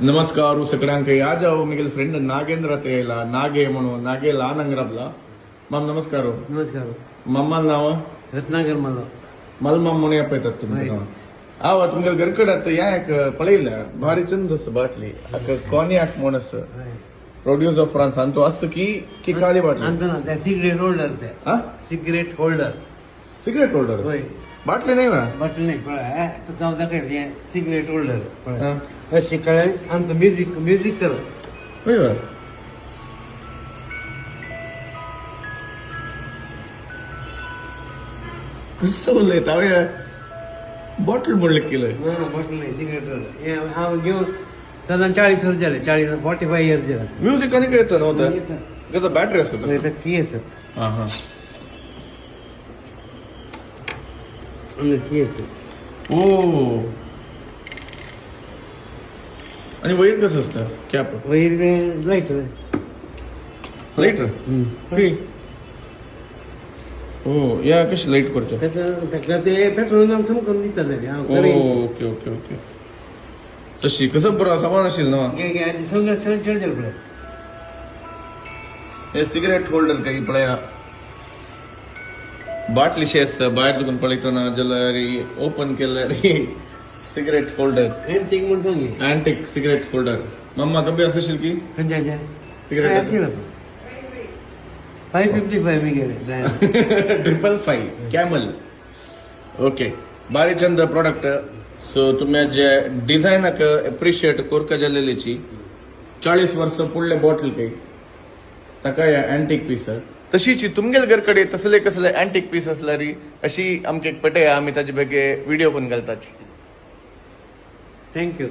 नमस्कार सगळ्यांक आज मिगेल फ्रेंड नागेंद्र तेला नागे म्हणून नागे लहान अंग्राबला मम नमस्कार नमस्कार मम्माल नाव रत्नाकर मला मलमम म्हणून येतात तुम्ही आव तुमच्या गरकडात या एक पळयल्या भारी चंद बाटली कॉनियाक म्हणस प्रोड्यूस ऑफ फ्रांस आणि तो असं की खाली बाटली अंतना त्या सिगरेट होल्डर ते हा सिगरेट होल्डर सिगरेट होल्डर होय बाटली नाही ना बटन नाही पळा तर जाऊ दाखल सिगरेट होल्डर हा. पळा अशी कळे आमचं म्युझिक कर होय बा. कसं बोललंय तावे बॉटल म्हणलं केलंय बटन नाही सिगरेट होल्डर हा घेऊन साधारण 40 वर्ष झाले 45 इयर्स झाले म्युझिक आणि काय येतं नव्हतं त्याचा बॅटरी असतो तर केस हा हा केस ओ आणि वैर कसं असतं कॅप वैर लाईट लाईटर हो या कशी लाईट करतो त्याला ते पेट्रोल समकून दिसतात ओके ओके ओके तशी कसं बरं सामान असेल ना हे सिगरेट होल्डर काही पळया बाटली शेस बाहेर दुकान पळयतना जाल्यार ओपन केल्यार cigarette holder antique cigarette holder मम्मा कबी असेल की सिगरेट 555 मी गेले 555 कॅमल ओके बारी चंद प्रॉडक्ट सो तुम्ही जे डिझायनाक एप्रिशिएट कोरका जाल्लेलीची 40 वर्ष पुढले बॉटल काही ताका या अँटिक पीस तशीची तुमगेल घरकडे तसले कसले अँटिक पीस असल्यारी अशी आमके पटया आम्ही ताजे बेगे व्हिडिओ पण घालताची थँक्यू